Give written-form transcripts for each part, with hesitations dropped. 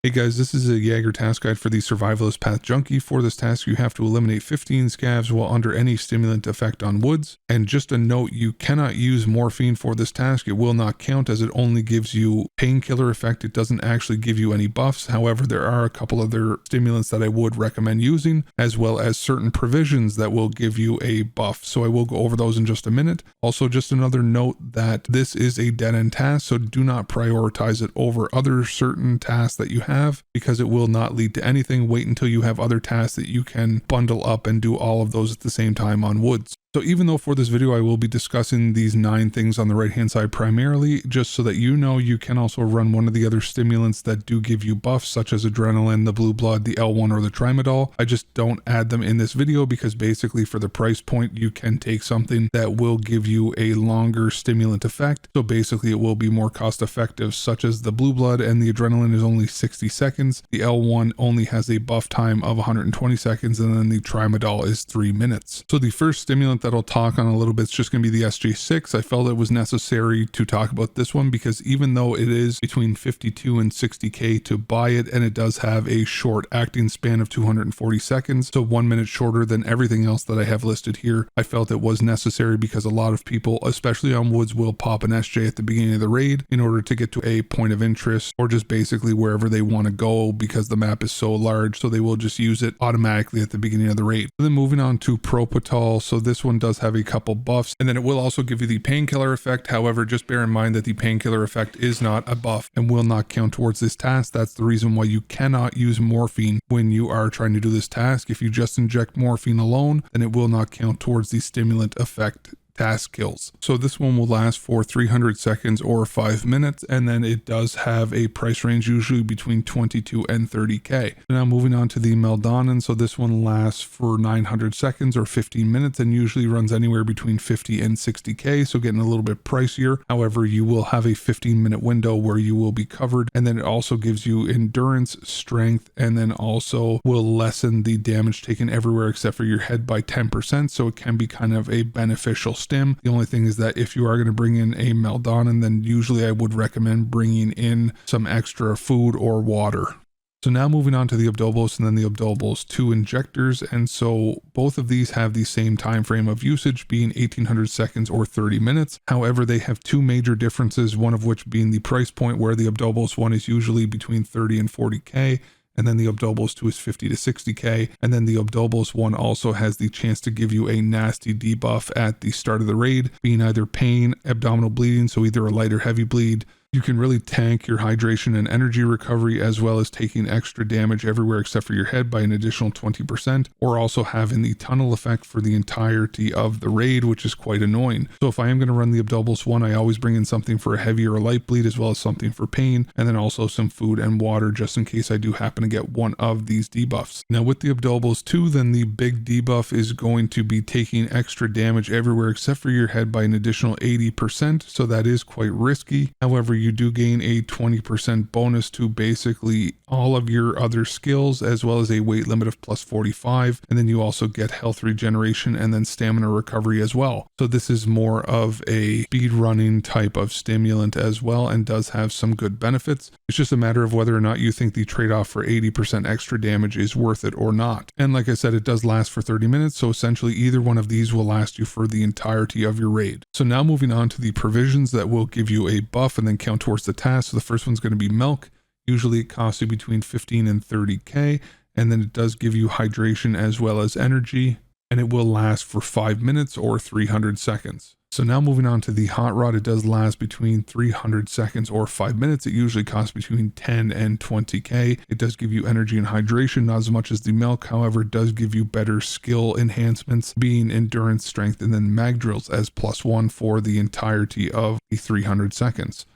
Hey guys, this is a Jaeger task guide for the Survivalist Path Junkie. For this task, you have to eliminate 15 scavs while under any stimulant effect on woods. And just a note, you cannot use morphine for this task. It will not count as it only gives you painkiller effect. It doesn't actually give you any buffs. However, there are a couple other stimulants that I would recommend using, as well as certain provisions that will give you a buff. So I will go over those in just a minute. Also, just another note that this is a dead-end task, so do not prioritize it over other certain tasks that you have, because it will not lead to anything. Wait until you have other tasks that you can bundle up and do all of those at the same time on woods. So even though for this video I will be discussing these 9 things on the right hand side primarily, just so that you know, you can also run one of the other stimulants that do give you buffs, such as adrenaline, the blue blood, the L1, or the trimadol. I just don't add them in this video because basically for the price point you can take something that will give you a longer stimulant effect. So basically it will be more cost effective, such as the blue blood and the adrenaline is only 60 seconds. The L1 only has a buff time of 120 seconds, and then the trimadol is 3 minutes. So the first stimulant that I'll talk on a little bit is just going to be the SJ6. I felt it was necessary to talk about this one because even though it is between 52 and 60k to buy it, and it does have a short acting span of 240 seconds, so 1 minute shorter than everything else that I have listed here, I felt it was necessary because a lot of people, especially on woods, will pop an SJ at the beginning of the raid in order to get to a point of interest, or just basically wherever they want to go because the map is so large, so they will just use it automatically at the beginning of the raid. And then moving on to Propital, so this one does have a couple buffs, and then it will also give you the painkiller effect. However, just bear in mind that the painkiller effect is not a buff and will not count towards this task. That's the reason why you cannot use morphine when you are trying to do this task. If you just inject morphine alone, then it will not count towards the stimulant effect task kills. So this one will last for 300 seconds or 5 minutes, and then it does have a price range usually between 22 and 30k. So now moving on to the Meldonin, so this one lasts for 900 seconds or 15 minutes and usually runs anywhere between 50 and 60k, so getting a little bit pricier. However, you will have a 15-minute window where you will be covered, and then it also gives you endurance, strength, and then also will lessen the damage taken everywhere except for your head by 10%, so it can be kind of a beneficial stim. The only thing is that if you are going to bring in a Meldonin, then usually I would recommend bringing in some extra food or water. So now moving on to the Abdobolus and then the Abdobolus 2 injectors, and so both of these have the same time frame of usage, being 1800 seconds or 30 minutes. However, they have 2 major differences, one of which being the price point, where the Abdobolus 1 is usually between 30 and 40k, and then the Abdobolus 2 is 50 to 60k, and then the Abdobolus 1 also has the chance to give you a nasty debuff at the start of the raid, being either pain, abdominal bleeding, so either a light or heavy bleed. You can really tank your hydration and energy recovery, as well as taking extra damage everywhere except for your head by an additional 20%, or also having the tunnel effect for the entirety of the raid, which is quite annoying. So if I am going to run the Abdobolus 1, I always bring in something for a heavy or a light bleed, as well as something for pain, and then also some food and water just in case I do happen to get one of these debuffs. Now with the Abdobolus 2, then the big debuff is going to be taking extra damage everywhere except for your head by an additional 80%, so that is quite risky. However, you do gain a 20% bonus to basically all of your other skills, as well as a weight limit of plus 45, and then you also get health regeneration and then stamina recovery as well. So this is more of a speed running type of stimulant as well, and does have some good benefits. It's just a matter of whether or not you think the trade-off for 80% extra damage is worth it or not. And like I said, it does last for 30 minutes, so essentially either one of these will last you for the entirety of your raid. So now moving on to the provisions that will give you a buff and then count towards the task. So the first one's going to be milk. Usually it costs you between 15 and 30k, and then it does give you hydration as well as energy, and it will last for 5 minutes or 300 seconds. So now moving on to the hot rod, it does last between 300 seconds or 5 minutes. It usually costs between 10 and 20k. It does give you energy and hydration, not as much as the milk. However, it does give you better skill enhancements, being endurance, strength, and then mag drills as +1 for the entirety of the 300 seconds.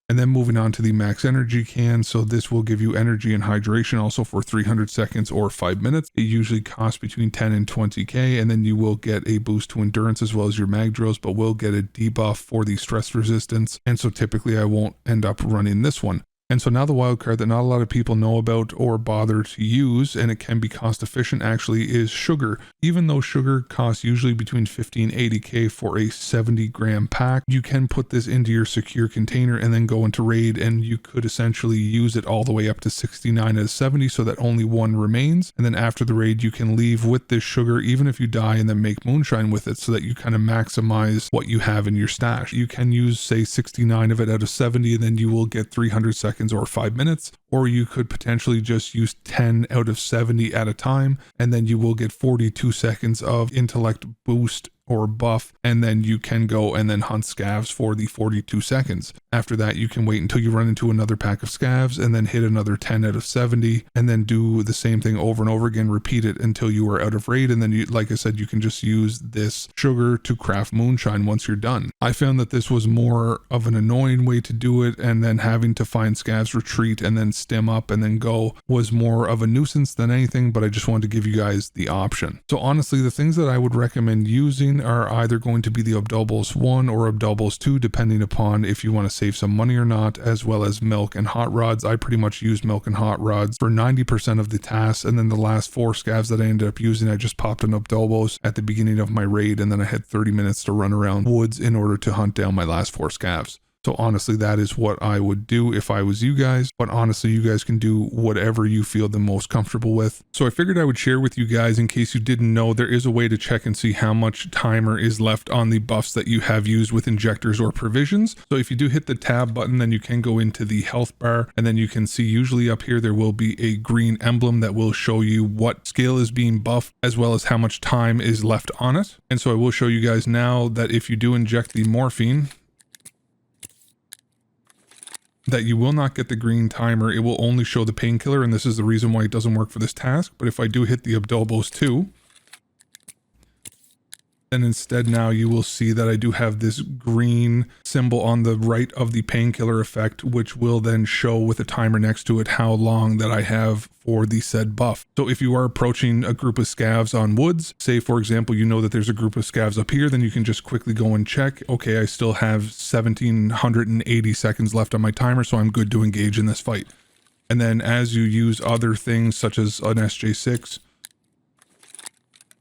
And then moving on to the max energy can, so this will give you energy and hydration also for 300 seconds or 5 minutes. It usually costs between 10 and 20k, and then you will get a boost to endurance as well as your mag drills, but will get a debuff for the stress resistance, and so typically I won't end up running this one. And so now the wild card that not a lot of people know about or bother to use, and it can be cost efficient actually, is sugar. Even though sugar costs usually between 50 and 80k for a 70-gram pack, you can put this into your secure container and then go into raid, and you could essentially use it all the way up to 69 out of 70 so that only one remains. And then after the raid, you can leave with this sugar even if you die, and then make moonshine with it so that you kind of maximize what you have in your stash. You can use, say, 69 of it out of 70, and then you will get 300 seconds or 5 minutes, or you could potentially just use 10 out of 70 at a time, and then you will get 42 seconds of intellect boost or buff, and then you can go and then hunt scavs for the 42 seconds. After that, you can wait until you run into another pack of scavs and then hit another 10 out of 70, and then do the same thing over and over again, repeat it until you are out of raid. And then you, like I said, you can just use this sugar to craft moonshine once you're done. I found that this was more of an annoying way to do it, and then having to find scavs, retreat, and then stim up and then go was more of a nuisance than anything, but I just wanted to give you guys the option. So honestly, the things that I would recommend using are either going to be the Abdobolus 1 or Abdobolus 2, depending upon if you want to save some money or not, as well as milk and hot rods. I pretty much use milk and hot rods for 90% of the tasks, and then the last 4 scavs that I ended up using, I just popped an Abdobolus at the beginning of my raid, and then I had 30 minutes to run around woods in order to hunt down my last 4 scavs. So honestly, that is what I would do if I was you guys, but honestly, you guys can do whatever you feel the most comfortable with. So I figured I would share with you guys, in case you didn't know, there is a way to check and see how much timer is left on the buffs that you have used with injectors or provisions. So if you do hit the tab button, then you can go into the health bar, and then you can see usually up here there will be a green emblem that will show you what skill is being buffed as well as how much time is left on it. And so I will show you guys now that if you do inject the morphine, that you will not get the green timer. It will only show the painkiller, and this is the reason why it doesn't work for this task. But if I do hit the Abdobolus 2, then instead now you will see that I do have this green symbol on the right of the painkiller effect, which will then show with a timer next to it how long that I have for the said buff. So if you are approaching a group of scavs on woods, say for example, you know that there's a group of scavs up here, then you can just quickly go and check, okay, I still have 1780 seconds left on my timer, so I'm good to engage in this fight. And then as you use other things such as an SJ6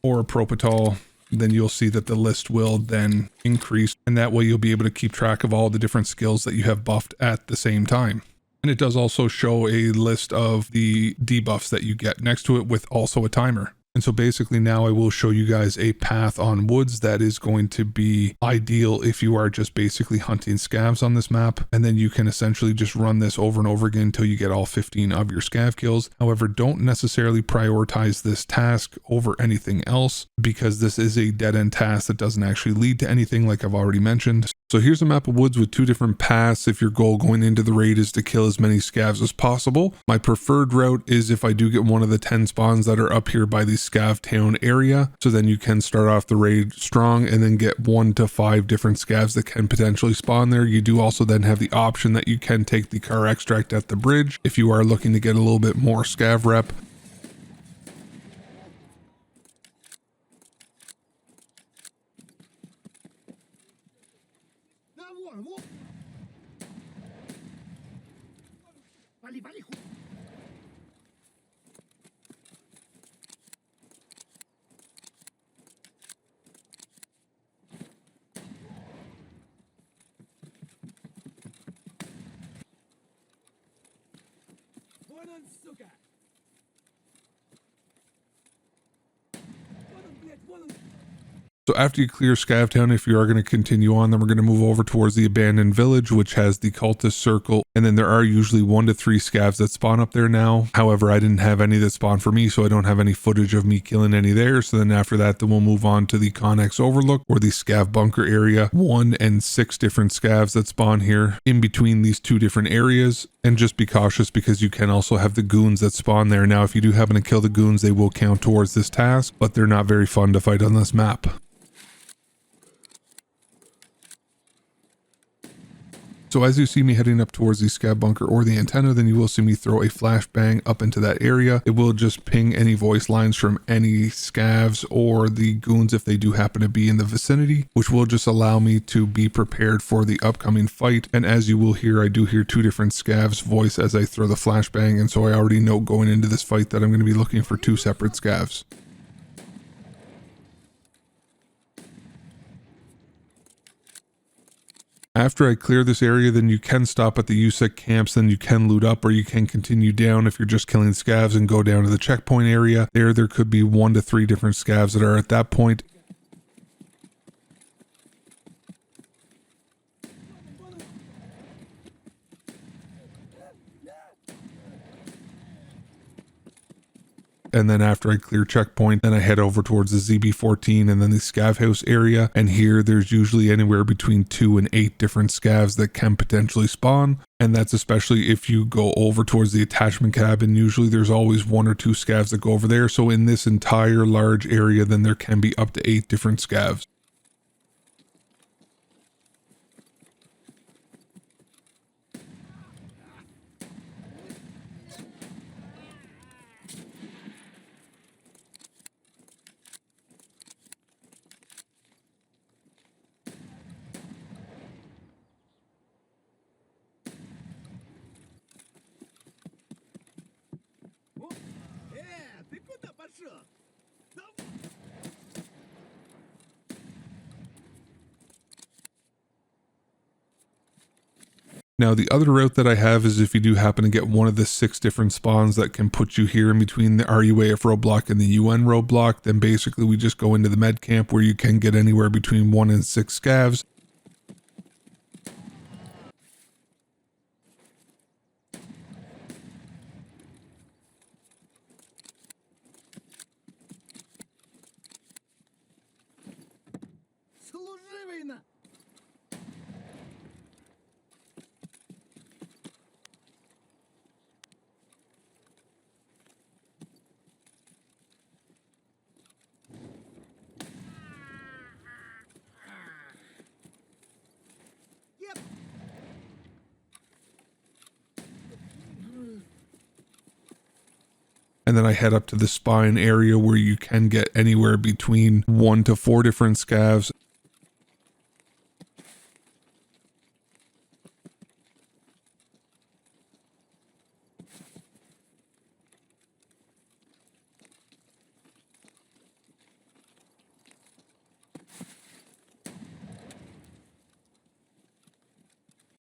or a Propitol, then you'll see that the list will then increase, and that way you'll be able to keep track of all the different skills that you have buffed at the same time. And it does also show a list of the debuffs that you get next to it with also a timer. And so basically now I will show you guys a path on woods that is going to be ideal if you are just basically hunting scavs on this map. And then you can essentially just run this over and over again until you get all 15 of your scav kills. However, don't necessarily prioritize this task over anything else, because this is a dead-end task that doesn't actually lead to anything, like I've already mentioned. So here's a map of woods with 2 different paths if your goal going into the raid is to kill as many scavs as possible. My preferred route is if I do get one of the 10 spawns that are up here by the scav town area, so then you can start off the raid strong and then get 1 to 5 different scavs that can potentially spawn there. You do also then have the option that you can take the car extract at the bridge if you are looking to get a little bit more scav rep. So after you clear Scavtown, if you are going to continue on, then we're going to move over towards the abandoned village, which has the cultist circle. And then there are usually 1 to 3 scavs that spawn up there now. However, I didn't have any that spawned for me, so I don't have any footage of me killing any there. So then after that, then we'll move on to the Connex Overlook, or the scav bunker area. 1 and 6 different scavs that spawn here in between these 2 different areas. And just be cautious, because you can also have the goons that spawn there. Now, if you do happen to kill the goons, they will count towards this task, but they're not very fun to fight on this map. So as you see me heading up towards the scav bunker or the antenna, then you will see me throw a flashbang up into that area. It will just ping any voice lines from any scavs or the goons if they do happen to be in the vicinity, which will just allow me to be prepared for the upcoming fight. And as you will hear, I do hear two different scavs voice as I throw the flashbang, and so I already know going into this fight that I'm going to be looking for two separate scavs. After I clear this area, then you can stop at the USEC camps, then you can loot up, or you can continue down if you're just killing scavs and go down to the checkpoint area. There could be 1 to 3 different scavs that are at that point. And then after I clear checkpoint, then I head over towards the ZB14 and then the scav house area. And here there's usually anywhere between 2 and 8 different scavs that can potentially spawn. And that's especially if you go over towards the attachment cabin. Usually there's always 1 or 2 scavs that go over there. So in this entire large area, then there can be up to 8 different scavs. Now the other route that I have is if you do happen to get one of the 6 different spawns that can put you here in between the RUAF roadblock and the UN roadblock, then basically we just go into the med camp where you can get anywhere between 1 and 6 scavs. And then I head up to the spine area where you can get anywhere between 1 to 4 different scavs.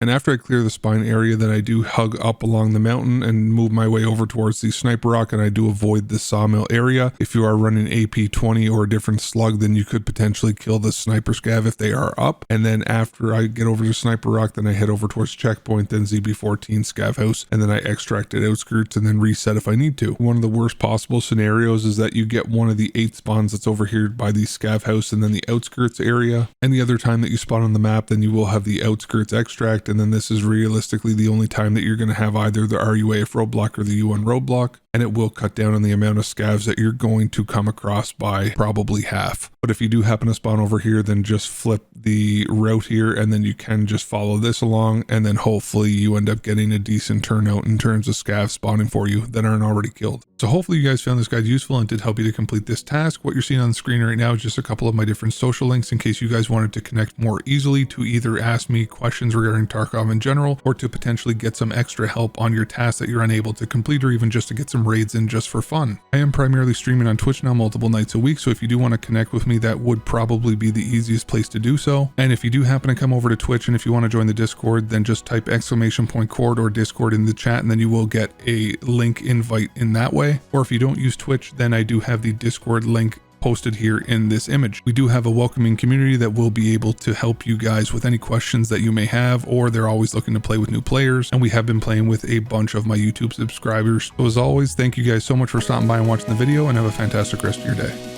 And after I clear the spine area, then I do hug up along the mountain and move my way over towards the sniper rock, and I do avoid the sawmill area. If you are running AP-20 or a different slug, then you could potentially kill the sniper scav if they are up. And then after I get over to sniper rock, then I head over towards checkpoint, then ZB14 scav house, and then I extract at outskirts and then reset if I need to. One of the worst possible scenarios is that you get one of the 8 spawns that's over here by the scav house and then the outskirts area. Any other time that you spawn on the map, then you will have the outskirts extract, and then this is realistically the only time that you're going to have either the RUAF roadblock or the UN roadblock, and it will cut down on the amount of scavs that you're going to come across by probably half. But if you do happen to spawn over here, then just flip the route here and then you can just follow this along, and then hopefully you end up getting a decent turnout in terms of scavs spawning for you that aren't already killed. So hopefully you guys found this guide useful and did help you to complete this task. What you're seeing on the screen right now is just a couple of my different social links in case you guys wanted to connect more easily to either ask me questions regarding Tarkov in general, or to potentially get some extra help on your tasks that you're unable to complete, or even just to get some raids in just for fun. I am primarily streaming on Twitch now multiple nights a week, so if you do want to connect with me, that would probably be the easiest place to do so. And if you do happen to come over to Twitch and if you want to join the Discord, then just type !Cord or Discord in the chat, and then you will get a link invite in that way. Or if you don't use Twitch, then I do have the Discord link posted here in this image. We do have a welcoming community that will be able to help you guys with any questions that you may have, or they're always looking to play with new players, and we have been playing with a bunch of my YouTube subscribers. So as always, thank you guys so much for stopping by and watching the video, and have a fantastic rest of your day.